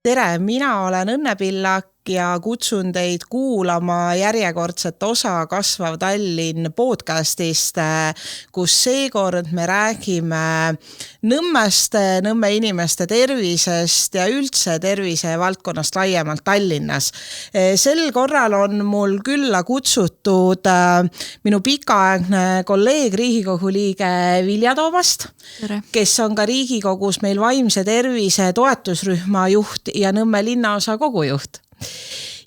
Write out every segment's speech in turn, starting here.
Tere, mina olen Õnne Pillak ja kutsun teid kuulama järjekordset osa Kasvav Tallinn podcastist, kus seekord me räägime Nõmmest, Nõmme inimeste tervisest ja üldse tervise valdkonnast laiemalt Tallinnas. Sel korral on mul külla kutsutud minu pikaaegne kolleeg, Riigikogu liige Vilja Toomast, kes on ka Riigikogus meil vaimse tervise toetusrühma juht ja Nõmme linnaosa kogujuht.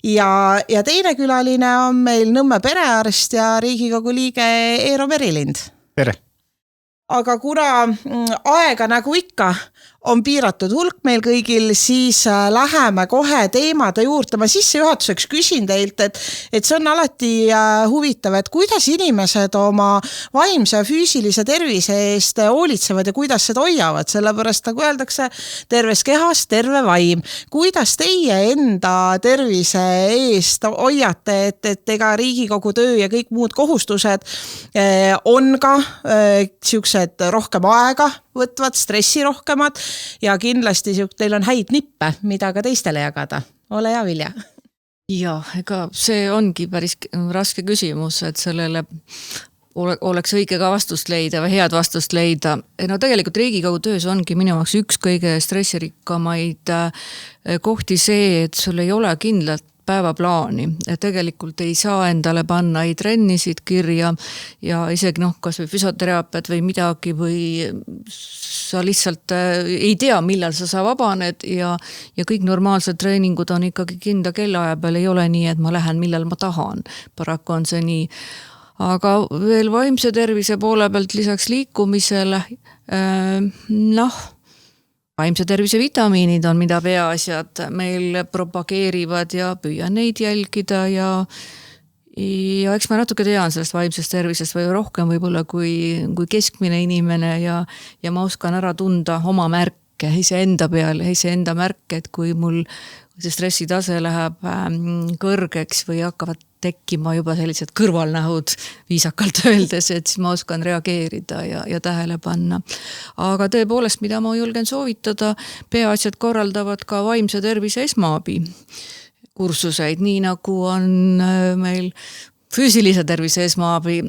Ja teine külaline on meil Nõmme perearst ja Riigikogu liige Eero Merilind. Tere! Aga kuna aega nagu ikka on piiratud hulk meil kõigil, siis läheme kohe teemade juurde. Ma sissejuhatuseks küsin teilt, et see on alati huvitav, et kuidas inimesed oma vaimse ja füüsilise tervise eest hoolitsevad ja kuidas seda hoiavad, sellepärast nagu öeldakse, terves kehas terve vaim. Kuidas teie enda tervise eest hoiate, et ega Riigikogu töö ja kõik muud kohustused on ka siuksed rohkem aega võtvad, stressi rohkemad ja kindlasti teil on häid nippe, mida ka teistele jagada. Ole hea, Vilja. Ja, ega see ongi päris raske küsimus, et sellele oleks õige ka vastust leida või head vastust leida. No tegelikult Riigikogu töös ongi minu jaoks üks kõige stressirikkamaid kohti see, et sul ei ole kindlat päevaplaani, et tegelikult ei saa endale panna ei trennisid kirja ja isegi kas või füsioteraapiat või midagi või sa lihtsalt ei tea, millal sa vabaned ja kõik normaalsed treeningud on ikkagi kindla kellaaja peal, ei ole nii, et ma lähen, millal ma tahan. Paraku on see nii. Aga veel vaimse tervise poole pealt lisaks liikumisele, vaimse tervise vitamiinid on, mida peaasjad meil propageerivad ja püüan neid jälgida ja eks ma natuke tean sellest vaimsest tervisest või rohkem võib-olla kui keskmine inimene ja ma oskan ära tunda oma märke iseenda peale, iseenda märke, et kui mul see stressitase läheb kõrgeks või hakkavad tekkima juba sellised kõrvalnähud viisakalt öeldes, et siis ma oskan reageerida ja tähele panna. Aga tõepoolest, mida ma julgen soovitada, peaasjad korraldavad ka vaimse tervise esmaabi kursuseid, nii nagu on meil füüsilise tervise esmaabi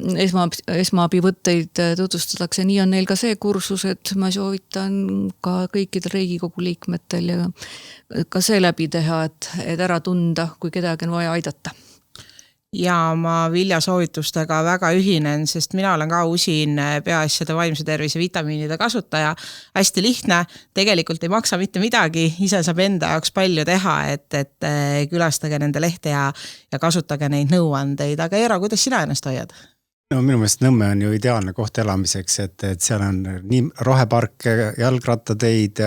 võtteid tutvustatakse, nii on neil ka see kursus, et ma soovitan ka kõikidel Riigikogu liikmetel ja ka see läbi teha, et ära tunda, kui kedagi on vaja aidata. Ja ma Vilja soovitustega väga ühinen, sest mina olen ka usin peaasjade vaimse tervise vitamiinide kasutaja. Hästi lihtne, tegelikult ei maksa mitte midagi, ise saab enda jaoks palju teha, et külastage nende lehte ja kasutage neid nõuandeid. Aga Eero, kuidas sina ennast hoiad? No minu meelest Nõmme on ju ideaalne koht elamiseks, et seal on nii rohepark, jalgrattateid,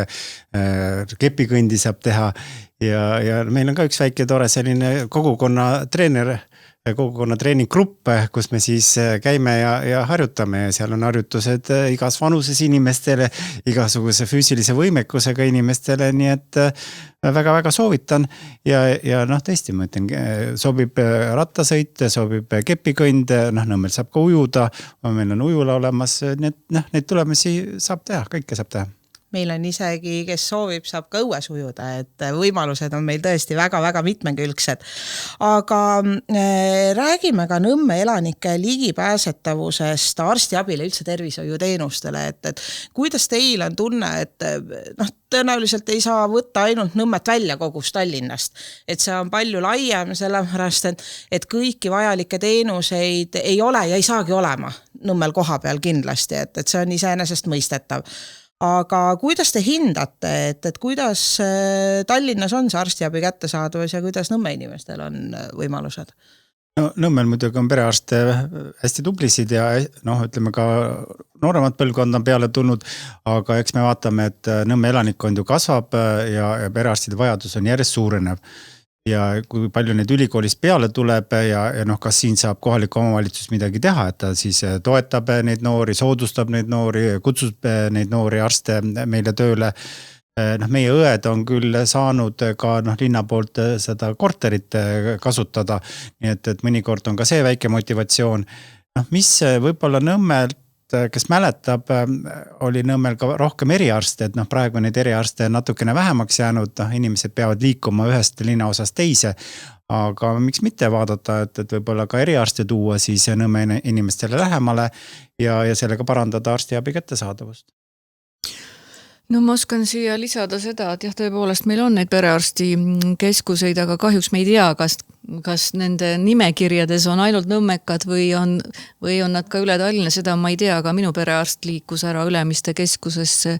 kepikõndi saab teha ja meil on ka üks väike tore selline kogukonna treeninggrupp, kus me siis käime ja harjutame ja seal on harjutused igas vanuses inimestele, igasuguse füüsilise võimekusega inimestele, nii et väga-väga soovitan ja tõesti ma ütlen, sobib rattasõit, sobib kepikõnd, Nõmmel saab ka ujuda, meil on ujula olemas, nii et neid tulemusi saab teha, kõike saab teha. Meil on isegi, kes soovib, saab ka õues ujuda, et võimalused on meil tõesti väga-väga mitmekülgsed. Aga räägime ka Nõmme elanike ligipääsetavusest arstiabile üldse tervishoiuteenustele, et kuidas teil on tunne, et tõenäoliselt ei saa võtta ainult Nõmmet välja kogust Tallinnast, et see on palju laiem, sellepärast, et kõiki vajalikke teenuseid ei ole ja ei saagi olema Nõmmel koha peal kindlasti, et see on iseenesest mõistetav. Aga kuidas te hindate, et kuidas Tallinnas on see arstiabi kättesaadavus ja kuidas Nõmme inimestel on võimalused? No, Nõmmel muidugi on perearste hästi tublisid ja ütleme ka nooremat põlvkond on peale tulnud, aga eks me vaatame, et Nõmme elanikkond ju kasvab ja perearstide vajadus on järjest suurenev. Ja kui palju neid ülikoolist peale tuleb ja kas siin saab kohalik omavalitsus midagi teha, et ta siis toetab neid noori, soodustab neid noori, kutsub neid noori arste meile tööle. Meie õed on küll saanud ka linna poolt seda korterit kasutada, nii et mõnikord on ka see väike motivatsioon. Mis võib-olla Nõmmel kes mäletab, oli Nõmmel ka rohkem eriarste, et praegu neid eriarste natukene vähemaks jäänud, inimesed peavad liikuma ühest linnaosast teise, aga miks mitte vaadata, et võib-olla ka eriarste tuua siis Nõmme inimestele lähemale ja sellega parandada arstiabi kättesaadavust. No ma oskan siia lisada seda, et jah, tõepoolest meil on neid perearsti keskuseid, aga kahjuks me ei tea, kas nende nimekirjades on ainult nõmmekad või on nad ka üle Tallinna, seda ma ei tea, aga minu perearst liikus ära Ülemiste keskusesse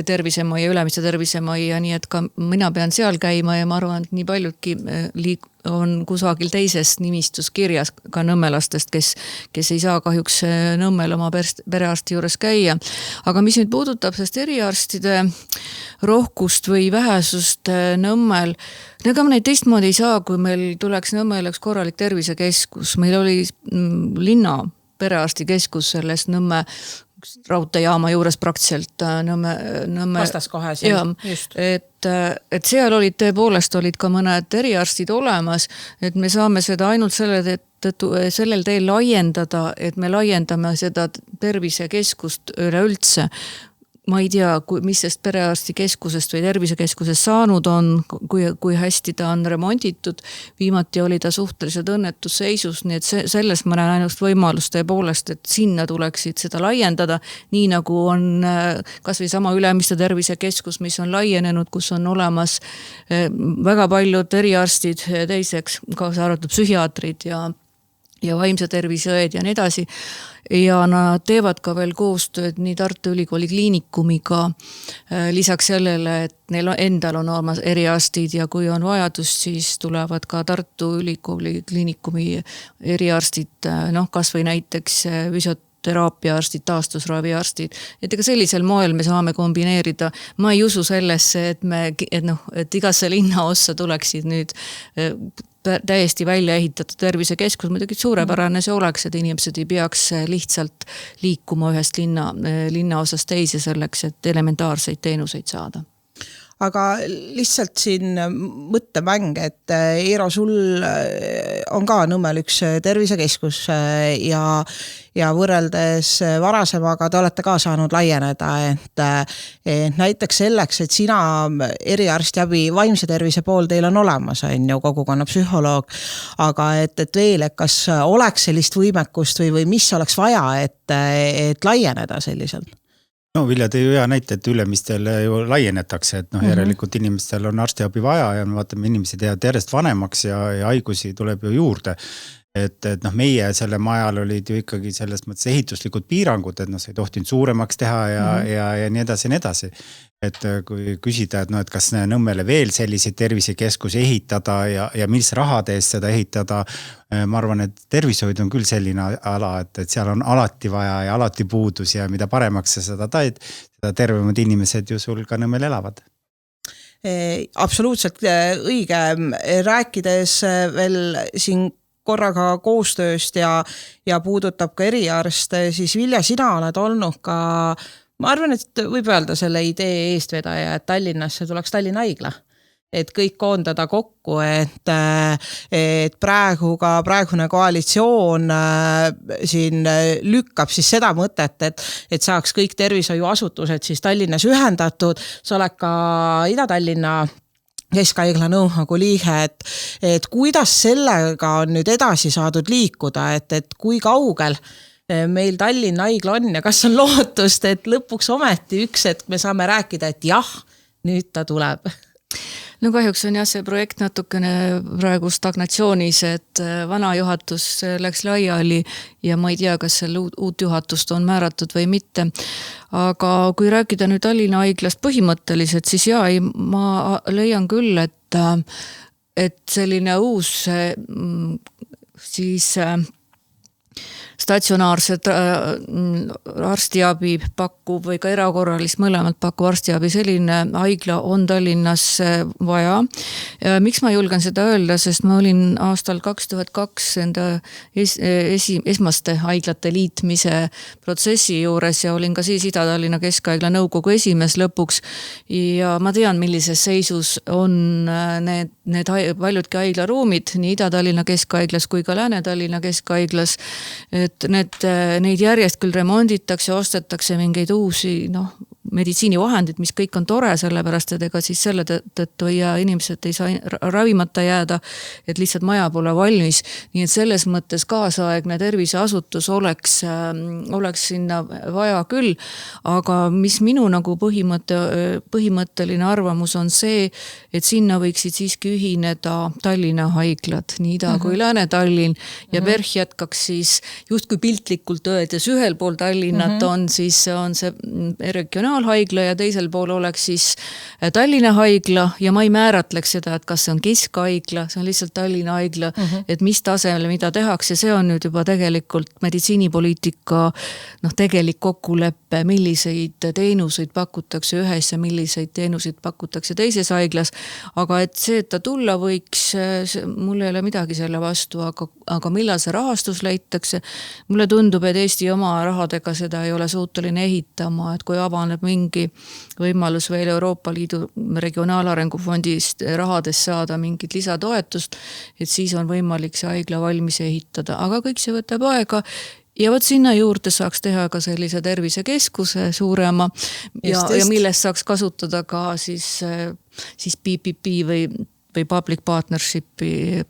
tervisemajja, Ülemiste tervisemajja, nii et ka mina pean seal käima ja ma arvan, et nii paljudki on kusagil teises nimistus kirjas ka nõmmelastest, kes ei saa kahjuks Nõmmel oma perearsti juures käia. Aga mis nüüd puudutab sest eriarstide rohkust või vähesust Nõmmel, ega me neid teistmoodi ei saa, kui meil tuleks Nõmmel üks korralik tervisekeskus. Meil oli linna perearstikeskus selles Nõmme raudteejaama juures praktiliselt Nõmme vastas kohe siin. Just. Et seal tõepoolest olid ka mõned eriarstid olemas, et me saame seda ainult sellel teel laiendada, et me laiendame seda tervisekeskust üleüldse. Ma ei tea, mis sest perearstikeskusest või tervisekeskusest saanud on, kui hästi ta on remonditud. Viimati oli ta suhteliselt õnnetusseisus, nii et selles ma näen ainult võimalust tõepoolest, et sinna tuleksid seda laiendada, nii nagu on kas või sama Ülemiste tervisekeskus, mis on laienenud, kus on olemas väga paljud eriarstid teiseks, kaasa arvatud psühhiaatrid ja vaimse terviseõed ja nii edasi. Ja nad teevad ka veel koostööd nii Tartu Ülikooli kliinikumiga lisaks sellele, et neil endal on olemas eriarstid ja kui on vajadus, siis tulevad ka Tartu Ülikooli kliinikumi eriarstid, kas või näiteks füsioteraapiaarstid, taastusraviarstid. Et ega sellisel moel me saame kombineerida. Ma ei usu sellesse, et igasse linnaossa tuleksid nüüd täiesti välja ehitatud tervisekeskus, muidugi suurepärane see oleks, et inimesed ei peaks lihtsalt liikuma ühest linnaosast teise selleks, et elementaarseid teenuseid saada. Aga lihtsalt siin mõttemäng, et Eero, sul on ka Nõmmel üks tervisekeskus ja võrreldes varasemaga te olete ka saanud laieneda, et näiteks selleks, et sina eriarstiabi vaimse tervise pool teil on olemas, on ju kogukonna psühholoog, aga et veel, et kas oleks sellist võimekust või mis oleks vaja, et laieneda selliselt? No Vilja tõi hea näite, et Ülemistele ju laienetakse, et järelikult inimestel on arstiabi vaja ja me vaatame, inimesed jäävad järjest vanemaks ja haigusi tuleb ju juurde. Et meie selle majal olid ju ikkagi selles mõttes ehituslikud piirangud, et sa ei tohtinud suuremaks teha ja nii edasi ja nii edasi. Et kui küsida, et kas Nõmmele veel selliseid tervisekeskusi ehitada ja mis rahade eest seda ehitada, ma arvan, et tervishoid on küll selline ala, et seal on alati vaja ja alati puudus ja mida paremaks sa seda taid, seda tervemad inimesed ju sul ka Nõmmel elavad. Absoluutselt õige. Rääkides veel siin korraga koostööst ja puudutab ka eriarste, siis Vilja, sina oled olnud ka, ma arvan, et võib öelda selle idee eestvedaja, et Tallinnasse tuleks Tallinna Haigla. Et kõik koondada kokku, et praegune koalitsioon siin lükkab siis seda mõtet, et saaks kõik tervishoiuasutused siis Tallinnas ühendatud, sa oled ka Ida-Tallinna Keskhaigla nõukogu liige, et kuidas sellega on nüüd edasi saadud liikuda, et kui kaugel meil Tallinna Haigla on ja kas on lootust, et lõpuks ometi üks, et me saame rääkida, et jah, nüüd ta tuleb. No kahjuks on jah see projekt natukene praegu stagnatsioonis, et vana juhatus läks laiali ja ma ei tea, kas selle uut juhatust on määratud või mitte. Aga kui rääkida nüüd Tallinna Haiglast põhimõtteliselt, siis ma leian küll, et selline uus siis statsionaarset arstiabi pakkuv või ka erakorralist mõlemalt pakkuv arstiabi, selline haigla on Tallinnas vaja. Miks ma julgen seda öelda, sest ma olin aastal 2002 enda esmaste haiglate liitmise protsessi juures ja olin ka siis Ida-Tallinna Keskhaigla nõukogu esimees lõpuks ja ma tean, millises seisus on need paljudki haiglaruumid nii Ida-Tallinna Keskhaiglas kui ka Lääne-Tallinna Keskhaiglas. et neid järjest küll remonditakse, ostetakse mingeid uusi, meditsiinivahendid, mis kõik on tore, sellepärast, et ega siis selle tõttu ei jää, inimesed ei saa ravimata jääda, et lihtsalt maja pole valmis. Nii et selles mõttes kaasaegne terviseasutus oleks sinna vaja küll, aga mis minu nagu põhimõtteline arvamus on see, et sinna võiksid siiski ühineda Tallinna haiglad, nii Ida kui Lääne-Tallinn ja PERH jätkaks siis justkui piltlikult öeldes ühel pool Tallinnat on see regionaalhaigla ja teisel pool oleks siis Tallinna haigla ja ma ei määratleks seda, et kas see on keskhaigla, see on lihtsalt Tallinna haigla, et mis tasemel, mida tehakse, see on nüüd juba tegelikult meditsiinipoliitika tegelik kokkuleppe, milliseid teenuseid pakutakse ühes ja milliseid teenuseid pakutakse teises haiglas, aga et see, et ta tulla võiks, mul ei ole midagi selle vastu, aga millal see rahastus leitakse, mulle tundub, et Eesti oma rahadega seda ei ole suuteline ehitama, et kui avaneb mingi võimalus veel Euroopa Liidu regionaalarengu fondist rahadest saada mingit lisatoetust, et siis on võimalik see haigla valmis ehitada, aga kõik see võtab aega. Ja võt sinna juurde saaks teha ka sellise tervisekeskuse suurema ja millest saaks kasutada ka siis PPP või public partnershipi,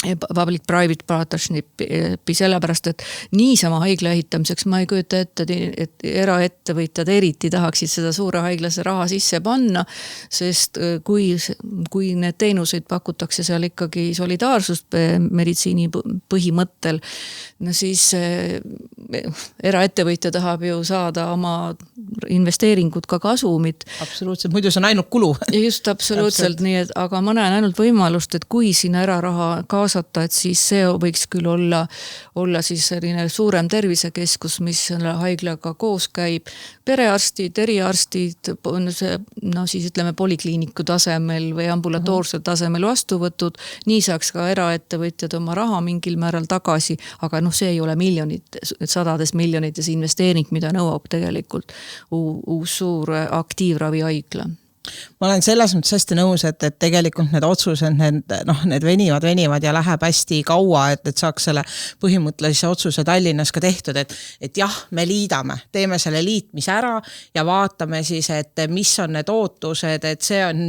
public-private partnership sellepärast, et niisama haigla ehitamiseks ma ei kujuta ette, et eraettevõtjad eriti tahaksid seda suure haiglasse raha sisse panna, sest kui need teenuseid pakutakse seal ikkagi solidaarsust meditsiini põhimõttel, no siis eraettevõtja tahab ju saada oma investeeringud ka kasumit. Absoluutselt, muidu see on ainult kulu. Just absoluutselt, nii et, aga ma näen ainult võimalust, et kui sinna eraraha kaasata, et siis see võiks küll olla siis selline suurem tervisekeskus, mis selle haiglaga koos käib. Perearstid, eriarstid, siis ütleme polikliiniku tasemel või ambulatoorsel tasemel vastuvõtud, nii saaks ka eraettevõtjad oma raha mingil määral tagasi, aga see ei ole sadades miljonites investeering, mida nõuab tegelikult uus suur aktiivravihaigla. Ma olen selles mõttes hästi nõus, et tegelikult need otsused, need venivad ja läheb hästi kaua, et saaks selle põhimõttelise otsuse Tallinnas ka tehtud, et jah, me liidame, teeme selle liitmise ära ja vaatame siis, et mis on need ootused, et see on,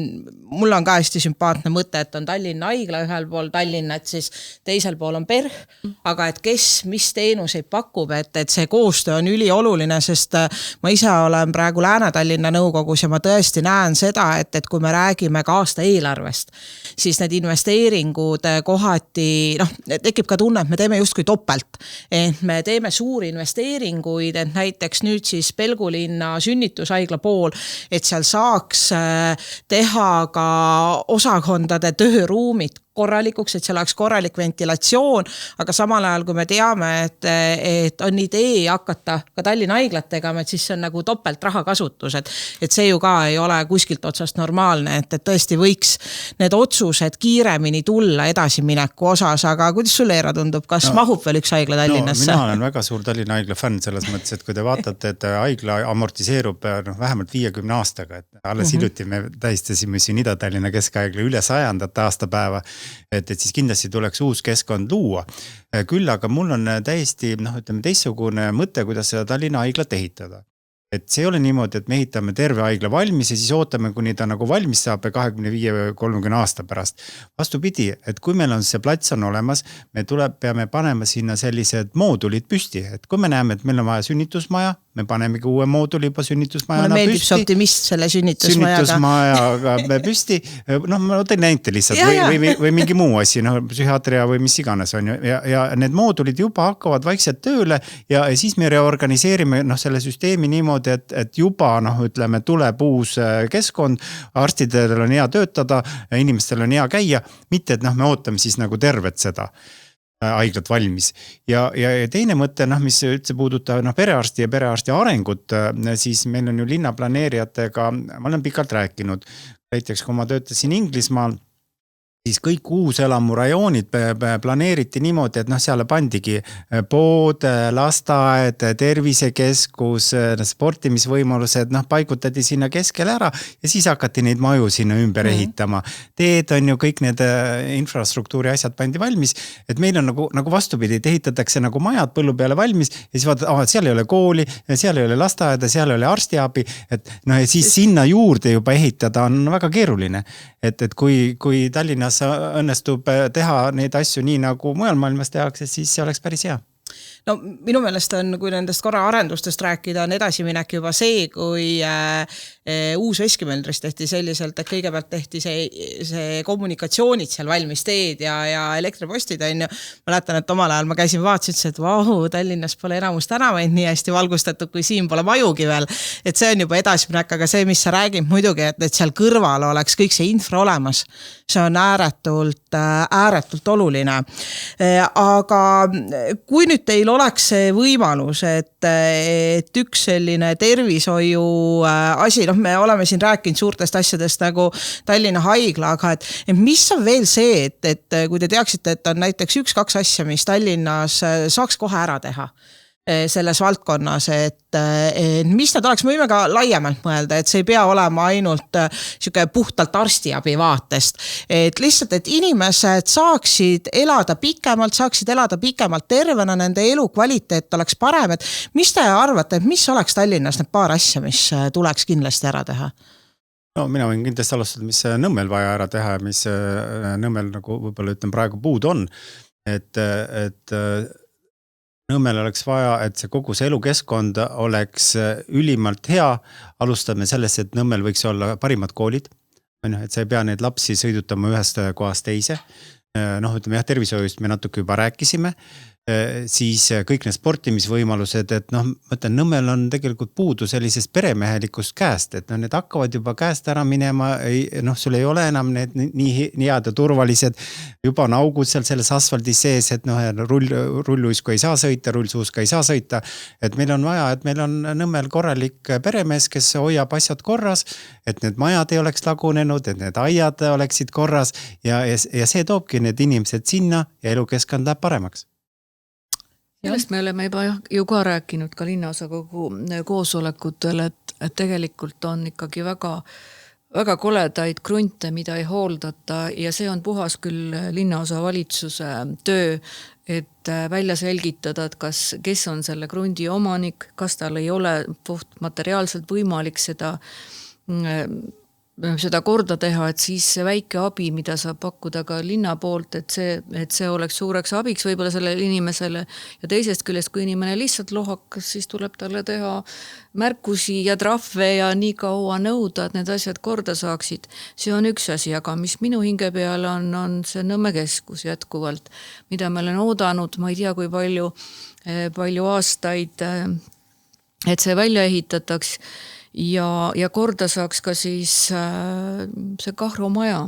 mul on ka hästi sümpaatne mõte, et on Tallinna haigla ühel pool Tallinna, et siis teisel pool on PERH, aga et mis teenuseid pakub, et see koostöö on ülioluline, sest ma ise olen praegu Lääne-Tallinna nõukogus ja ma tõesti näen seda, et kui me räägime ka aasta eelarvest, siis need investeeringud kohati, tekib ka tunne, et me teeme justkui topelt. Et me teeme suuri investeeringuid, et näiteks nüüd siis Pelgulinna sünnitushaigla pool, et seal saaks teha ka osakondade tööruumid korralikuks, et seal oleks korralik ventilatsioon, aga samal ajal, kui me teame, et on idee hakata ka Tallinna haiglat tegema, et siis see on nagu topelt rahakasutus, et see ju ka ei ole kuskilt otsast normaalne, et tõesti võiks need otsused kiiremini tulla edasimineku osas, aga kuidas sulle, Eera, tundub, kas mahub veel üks haigla Tallinnasse? Mina olen väga suur Tallinna haigla fänn selles mõttes, et kui te vaatate, et haigla amortiseerub vähemalt 50 aastaga, et alles hiljuti me tähistasime siin Ida-Tallinna keskhaigla üle 100. aastapäeva, et siis kindlasti tuleks uus keskkond luua. Küll aga mul on täiesti teistsugune mõte, kuidas seda Tallinna haiglat ehitada. Et see ei ole niimoodi, et me ehitame terve haigla valmis ja siis ootame, kuni ta nagu valmis saab 25-30 aasta pärast. Vastupidi, et kui meil on see plats on olemas, me peame panema sinna sellised moodulid püsti. Et kui me näeme, et meil on vaja sünnitusmaja, me panemegi uue mooduli juba sünnitusmajana püsti. Mulle meeldib see optimist selle sünnitusmajaga püsti. Ma tõin näite lihtsalt või mingi muu asi, psühhiaatria või mis iganes on. Ja need moodulid juba hakkavad vaikselt tööle ja siis me reorganiseerime selle süsteemi niimoodi, et juba tuleb uus keskkond, arstidel on hea töötada, inimestel on hea käia, mitte et me ootame siis nagu tervet seda haiglat valmis. Ja teine mõte, mis üldse puudutab perearsti ja perearsti arengut, siis meil on ju linnaplaneerijatega, ma olen pikalt rääkinud, näiteks kui ma töötasin Inglismaal siis kõik uuselamurajoonid planeeriti niimoodi, et seal pandigi pood, lasteaed, tervisekeskus, sportimisvõimalused, paigutati sinna keskele ära ja siis hakati neid maju sinna ümber ehitama. Teed on ju kõik need infrastruktuuri asjad pandi valmis, et meil on nagu vastupidi, et ehitatakse nagu majad põllu peale valmis ja siis vaatad, seal ei ole kooli, seal ei ole lasteaeda, seal ei ole arstiabi, et ja siis sinna juurde juba ehitada on väga keeruline. Et kui Tallinnas õnnestub teha neid asju nii nagu mujal maailmas tehakse, siis see oleks päris hea. No minu meelest on, kui nendest korra arendustest rääkida, on edasiminek juba see, kui uus Veskimöldris tehti selliselt, et kõigepealt tehti see kommunikatsioonid seal valmis teed ja elektripostid on ju. Mäletan, et omal ajal ma käisin vaatasin, et Tallinnas pole enamus tänavaid nii hästi valgustatud, kui siin pole majugi veel. Et see on juba edasiminek, aga see, mis sa räägid muidugi, et seal kõrval oleks kõik see infra olemas. See on ääretult oluline. Aga kui nüüd teil oleks see võimalus, et üks selline tervishoiu asi, me oleme siin rääkinud suurtest asjadest nagu Tallinna haigla, aga et mis on veel see, et kui te teaksite, et on näiteks 1-2 asja, mis Tallinnas saaks kohe ära teha selles valdkonnas, et mis nad oleks, me võime ka laiemalt mõelda, et see ei pea olema ainult puhtalt arstiabi vaatest, et lihtsalt, et inimesed saaksid elada pikemalt tervena, nende elukvaliteet oleks parem, et mis te arvate, et mis oleks Tallinnas need paar asja, mis tuleks kindlasti ära teha? No mina võin kindlasti alustada, mis Nõmmel vaja ära teha, mis Nõmmel nagu võib-olla praegu puud on, et Nõmmel oleks vaja, et see kogu see elukeskkond oleks ülimalt hea. Alustame sellest, et Nõmmel võiks olla parimad koolid. Et sa ei pea neid lapsi sõidutama ühest kohast teise. Ütleme tervishoiust me natuke juba rääkisime. Siis kõik need sportimisvõimalused, et mõtlen, Nõmmel on tegelikult puudu sellisest peremehelikust käest, et need hakkavad juba käest ära minema, sul ei ole enam need nii head ja turvalised, juba on augud seal selles asfaldis sees, et rulluisku ei saa sõita, rullsuuska ei saa sõita, et meil on vaja, et meil on Nõmmel korralik peremees, kes hoiab asjad korras, et need majad ei oleks lagunenud, et need aiad oleksid korras ja see toobki need inimesed sinna ja elukeskkond läheb paremaks. Sellest me oleme juba ju ka rääkinud ka linnaosakogu koosolekutel, et tegelikult on ikkagi väga koledaid krunte, mida ei hooldata ja see on puhas küll linnaosa valitsuse töö, et välja selgitada, et kes on selle krundi omanik, kas tal ei ole puht materiaalselt võimalik seda korda teha, et siis see väike abi, mida saab pakkuda ka linna poolt, et see oleks suureks abiks võib-olla sellele inimesele ja teisest küljest, kui inimene lihtsalt lohakas, siis tuleb talle teha märkusi ja trahve ja nii kaua nõuda, et need asjad korda saaksid. See on üks asi, aga mis minu hinge peal on see Nõmme keskus jätkuvalt, mida me olen oodanud, ma ei tea, kui palju aastaid, et see välja ehitataks. Ja korda saaks ka siis see Kahro maja.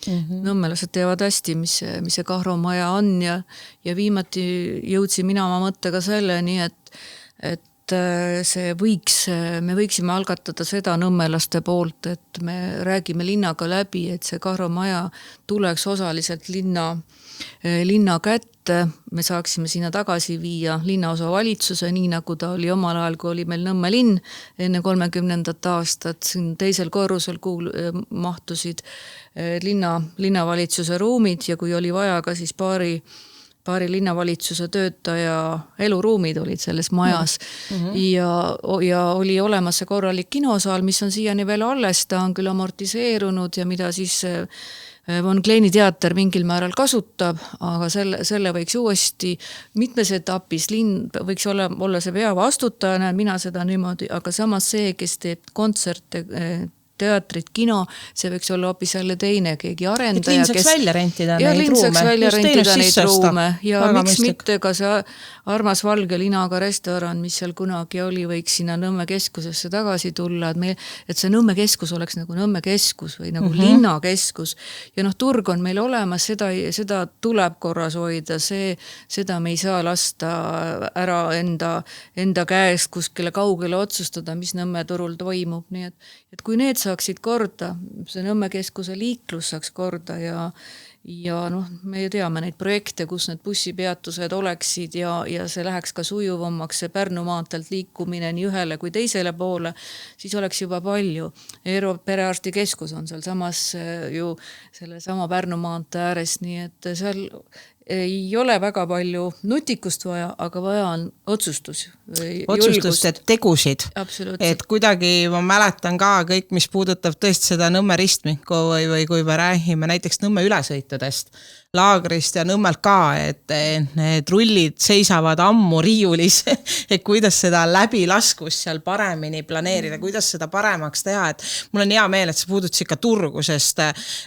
Nõmmelased teavad hästi, mis see Kahro maja on ja viimati jõudsin mina oma mõttega selleni, et me võiksime algatada seda nõmmelaste poolt, et me räägime linnaga läbi, et see Kahro maja tuleks osaliselt linna kätte, me saaksime sinna tagasi viia linnaosa valitsuse, nii nagu ta oli omal ajal, kui oli meil Nõmme linn enne 30. aastat, siin teisel korrusel mahtusid linnavalitsuse ruumid ja kui oli vaja ka siis paari linnavalitsuse töötaja eluruumid olid selles majas ja oli olemas see korralik kinosaal, mis on siiani veel alles, ta on küll amortiseerunud ja mida siis Von Kleini teater mingil määral kasutab, aga selle võiks uuesti mitmes etapis linn võiks olla see peavastutaja, mina seda niimoodi, aga samas see, kes teeb kontserte, teatrit, kino, see võiks olla hoopis jälle teine, keegi arendaja. Et linn saaks välja rentida neid ruume. Ja linn saaks välja rentida neid ruume. Ja miks mitte ka see armas valge linaga restoran, mis seal kunagi oli, võiks sinna Nõmme keskusesse tagasi tulla, et see Nõmme keskus oleks nagu Nõmme keskus või nagu linnakeskus. Ja turg on meil olemas, seda tuleb korras hoida, seda me ei saa lasta ära enda käest kuskile kaugele otsustada, mis Nõmme turul toimub. Nii et kui need saaksid korda, see Nõmme keskuse liiklus saaks korda ja noh, me ju teame neid projekte, kus need bussipeatused oleksid ja see läheks ka sujuvamaks, see Pärnu maantelt liikumine nii ühele kui teisele poole, siis oleks juba palju. Eero perearstikeskus on seal samas ju selle sama Pärnu maantee ääres, nii et seal ei ole väga palju nutikust vaja, aga vaja on otsustust, et tegusid. Et kuidagi ma mäletan ka kõik, mis puudutab tõesti seda Nõmme ristmikku või kui me räägime näiteks Nõmme ülesõitudest, Laagrist ja Nõmmelt ka, et need rullid seisavad ammu riiulis, et kuidas seda läbilaskust seal paremini planeerida, kuidas seda paremaks teha, et mul on hea meel, et sa puudutasid ka turgu, sest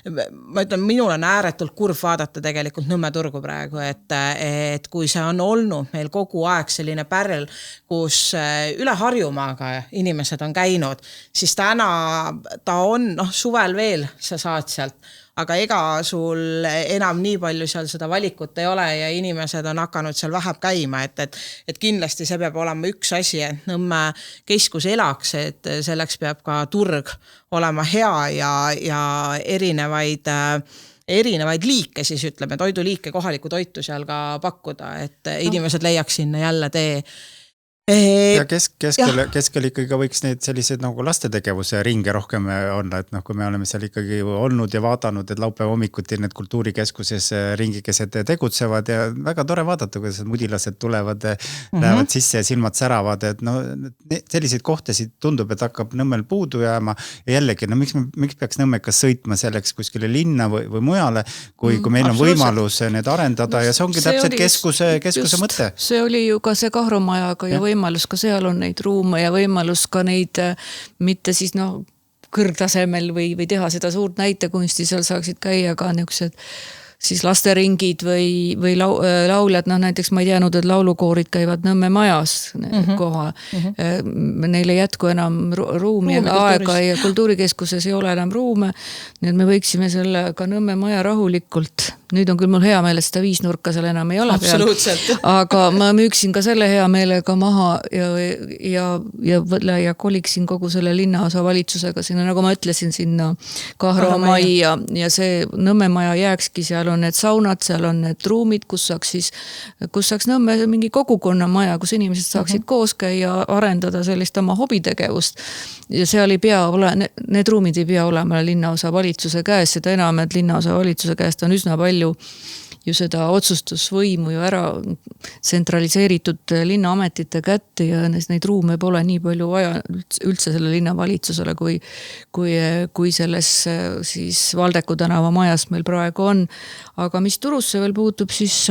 ma ütlen, minul on ääretult kurb vaadata tegelikult Nõmme turgu praegu, et kui see on olnud meil kogu aeg selline pärl, kus üle Harjumaaga inimesed on käinud, siis täna ta on, suvel veel sa saad sealt, aga ega sul enam nii palju seal seda valikut ei ole ja inimesed on hakanud seal vähem käima, et kindlasti see peab olema üks asi, et Nõmme keskus elaks, et selleks peab ka turg olema hea ja erinevaid liike, siis ütleme, toiduliike, kohalikku toitu seal ka pakkuda, et inimesed leiaks sinna jälle tee. Ja keskel ikkagi võiks neid sellised nagu lastetegevuse ringe rohkem olla, et kui me oleme seal ikkagi olnud ja vaadanud, et laupäeva hommikuti need kultuurikeskuses ringikesed tegutsevad ja väga tore vaadata, kuidas mudilased tulevad, lähevad sisse ja silmad säravad, et selliseid kohtasid tundub, et hakkab Nõmmel puudu jääma ja jällegi, miks peaks Nõmmekas sõitma selleks kuskile linna või mujale, kui meil on võimalus need arendada ja see ongi täpselt keskuse mõte. See oli ju ka see Kahromajaga ja võimalus ka seal on neid ruume ja võimalus ka neid mitte siis kõrgtasemel või teha seda suurt näitekunsti, seal saaksid käia ka niisugused siis lasteringid või lauljad, näiteks ma ei teadnud, et laulukoorid käivad Nõmme majas koha. Neil ei jätku enam ruumi ja aega ja kultuurikeskuses ei ole enam ruume, nii et me võiksime selle ka Nõmme maja rahulikult. Nüüd on küll mul hea meel, et seda 5 nurka seal enam ei ole peal, aga ma müüksin ka selle hea meelega maha ja koliksin kogu selle linnaosa valitsusega sinna, nagu ma ütlesin, sinna Kahro majja ja see Nõmme maja jääkski, seal on need saunad, seal on need ruumid, kus saaks Nõmme mingi kogukonna maja, kus inimesed saaksid koos käia, arendada sellist oma hobitegevust ja seal ei pea need ruumid ei pea olema linnaosa valitsuse käes, seda enam, et linnaosa valitsuse käest on üsna palju ju seda otsustusvõimu ju ära tsentraliseeritud linnaametite kätte ja neid ruume pole nii palju vaja üldse selle linnavalitsusele, kui selles siis Valdeku tänava majas meil praegu on. Aga mis Turusse veel puutub, siis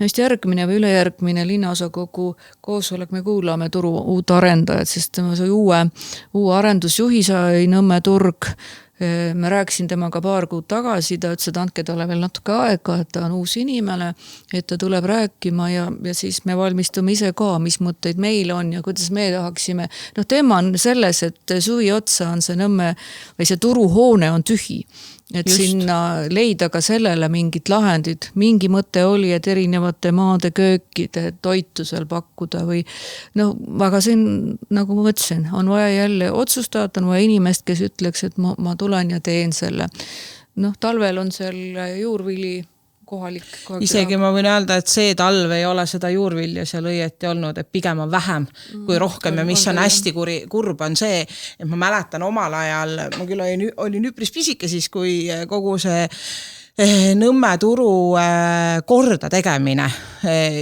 just järgmine või ülejärgmine linnaosakogu koosolek me kuulame Turu uut arendajat, sest see uue arendusjuhi sai Nõmme turg. Me rääkisin temaga paar kuud tagasi, ta ütles, et andke talle veel natuke aega, et ta on uus inimene, et ta tuleb rääkima ja siis me valmistume ise ka, mis mõtteid meil on ja kuidas me tahaksime. Teema on selles, et suvi otsa on see Nõmme või see Turuhoone on tühi. Et sinna leida ka sellele mingit lahendid. Mingi mõte oli, et erinevate maade köökide toitu seal pakkuda või aga siin, nagu ma mõtlesin, on vaja jälle otsustada, on vaja inimest, kes ütleks, et ma tulen ja teen selle. Talvel on seal juurvili kohalik. Isegi ma võin öelda, et see talv ei ole seda juurvilja seal õieti olnud, et pigem on vähem kui rohkem ja mis on hästi kurb on see, et ma mäletan omal ajal, ma küll olin üpris pisike siis, kui kogu see Nõmme turu korda tegemine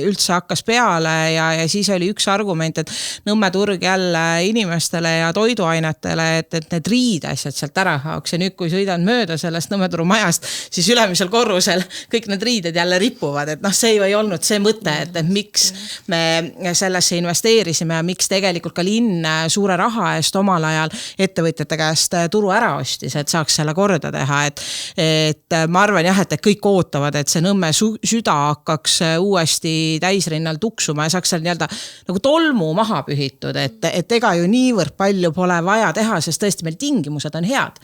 üldse hakkas peale ja siis oli üks argument, et Nõmme turg jälle inimestele ja toiduainetele, et need riidasjad sealt ära haaks ja nüüd, kui sõidan mööda sellest Nõmme turu majast, siis ülemisel korrusel kõik need riided jälle ripuvad, et see ei olnud see mõte, et miks me sellesse investeerisime ja miks tegelikult ka linn suure raha eest omal ajal ettevõtjate käest turu ära ostis, et saaks selle korda teha, et ma arvan jah, et kõik ootavad, et see Nõmme süda hakkaks uuesti uuesti täisrinnal tuksuma ja saaks seal nii-öelda nagu tolmu maha pühitud, et ega ju niivõrd palju pole vaja teha, sest tõesti meil tingimused on head,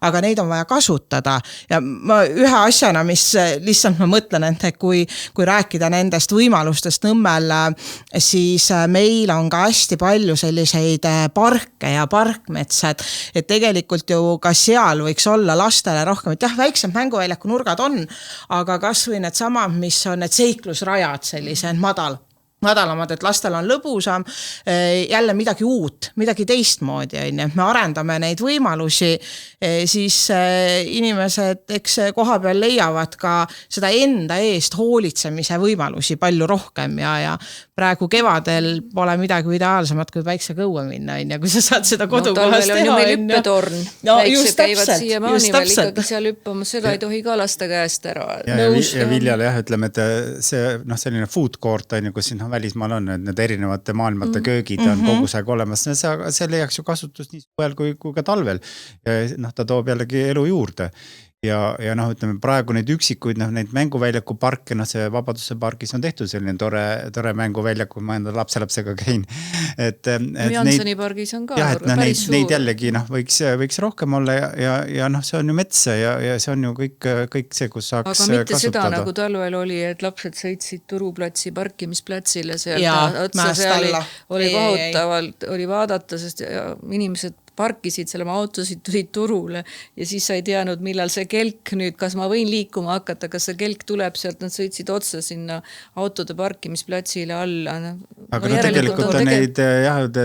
aga neid on vaja kasutada ja ma ühe asjana, mis lihtsalt ma mõtlen, et kui rääkida nendest võimalustest Nõmmel, siis meil on ka hästi palju selliseid parke ja parkmetsad, et tegelikult ju ka seal võiks olla lastele rohkem, et jah, väiksem mänguväljaku nurgad on, aga kas või need samad, mis on need seiklusrajad, sellised madalamad, et lastel on lõbusam, jälle midagi uut, midagi teistmoodi, me arendame neid võimalusi, siis inimesed, eks koha peal leiavad ka seda enda eest hoolitsemise võimalusi palju rohkem ja praegu kevadel pole midagi ideaalsemat kui päiksekõue minna, kui sa saad seda kodukohas teha. Talvel on ju meil hüppetorn, väiksed käivad siiamaani veel ikkagi seal hüppamas, seda ei tohi ka lasta käest ära. Ja Viljale jah, ütleme, et see selline food court on ju, kus siin välismaal on, et need erinevate maailmate köögid on kogu aeg olemas, see leiaks ju kasutust nii suvel kui ka talvel ja ta toob jällegi elu juurde. Ja ütleme, praegu neid üksikuid, neid mänguväljaku parke, see Vabaduse pargis on tehtud selline tore mänguväljaku, ma enda lapselapsega käin. Jansoni pargis on ka päris suur. Neid jällegi võiks rohkem olla ja see on ju mets ja see on ju kõik see, kus saaks kasutada. Aga mitte seda, nagu talvel oli, et lapsed sõitsid Turuplatsi parkimisplatsile sealt otsa, seal oli kohutavalt, oli vaadata, sest inimesed parkisid selle autosid, tulid turule ja siis sa ei teadnud, millal see kelk nüüd, kas ma võin liikuma hakata, kas see kelk tuleb sealt, nad sõitsid otsa sinna autode parkimisplatsile alla. Aga tegelikult on neid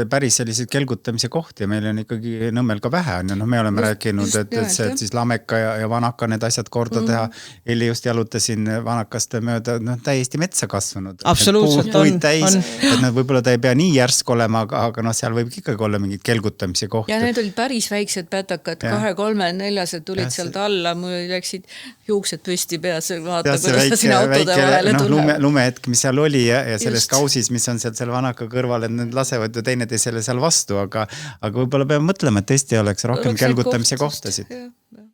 päris selliseid kelgutamise kohti ja meil on ikkagi Nõmmel ka vähe. Me oleme rääkinud, et siis Lameka ja Vanaka need asjad korda teha. Eli just jalutasin Vanakaste mööda täiesti metsa kasvanud. Absoluutselt on. Et võib-olla ta ei pea nii järsk olema, aga seal võib ikkagi olla mingid kelgutamise kohti. Ja need olid päris väiksed pätakad, 2, 3, 4 tulid sealt alla, mul läksid juuksed püsti peas, vaata, kuidas ta sinna autode vahele tuleb. Lumehetk, mis seal oli ja selles kausis, mis on sealt seal Vanaka kõrval, et need lasevad ju teineteisele seal vastu, aga võib-olla peame mõtlema, et tõesti oleks rohkem kelgutamise kohtasid.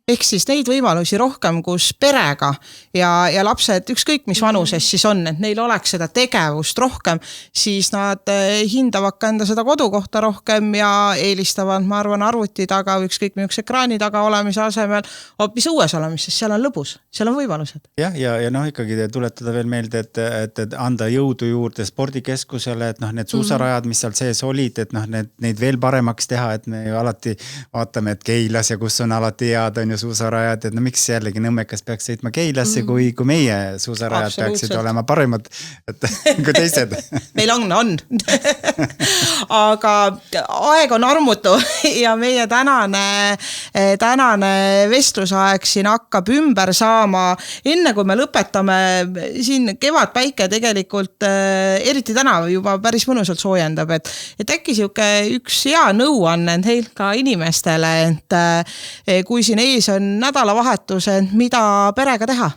Ehk siis neid võimalusi rohkem, kus perega ja lapsed, ükskõik mis vanuses siis on, et neil oleks seda tegevust rohkem, siis nad hindavad ka enda seda kodukohta rohkem ja eelistavad, ma arvan, arvuti taga või ükskõik minüks ekraani taga olemise asemel hoopis õues olemis, sest seal on lõbus, seal on võimalused. Ja ikkagi tuletada veel meelde, et anda jõudu juurde spordikeskusele, et need suusarajad, mis seal sees olid, et neid veel paremaks teha, et me ju alati vaatame, et Keilas ja kus on alati head, on ju suusarajad, et miks jällegi Nõmmekas peaks sõitma Keilasse, kui meie suusarajad peaksid olema parimad kui teised. Meil on. Aga aeg on armutu ja meie tänane vestlusaeg siin hakkab ümber saama. Enne kui me lõpetame, siin kevadpäike tegelikult eriti täna juba päris mõnusalt soojendab, et äkki üks hea nõuanne teil ka inimestele, et kui siin ees on nädalavahetus, mida perega teha?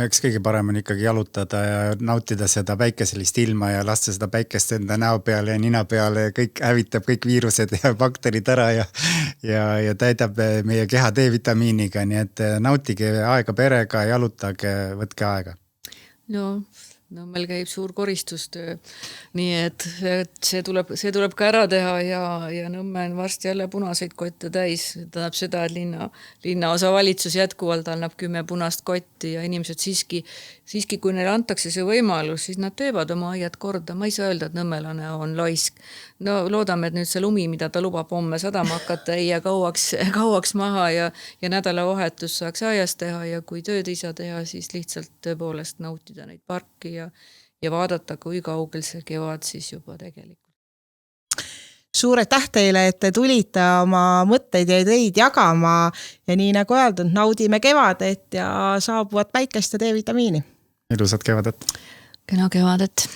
Eks kõige parem on ikkagi jalutada ja nautida seda päikeselist ilma ja lasta seda päikest enda näo peale ja nina peale ja kõik hävitab kõik viirused ja bakterid ära ja täidab meie keha D-vitamiiniga, nii et nautige aega perega, jalutage, võtke aega. No meil käib suur koristustöö, nii et see tuleb ka ära teha ja Nõmme on varsti jälle punaseid kotte täis. Tähendab seda, et linnaosa valitsus jätkuvalt annab 10 punast kotti ja inimesed siiski kui neile antakse see võimalus, siis nad teevad oma aiad korda. Ma ei saa öelda, et nõmmelane on loisk. No loodame, et nüüd see lumi, mida ta lubab homme sadama hakata, ei jää kauaks maha ja nädalavahetus saaks aias teha ja kui tööd ei saa teha, siis lihtsalt tõepoolest nautida neid parki ja vaadata, kui kaugel see kevad siis juba tegelikult. Suur aitäh teile, et te tulite oma mõtteid ja ideid jagama ja nii nagu öeldud, naudime kevadet ja saabuvat päikest ja D-vitamiini. Ilusat kevadet. Kena kevadet.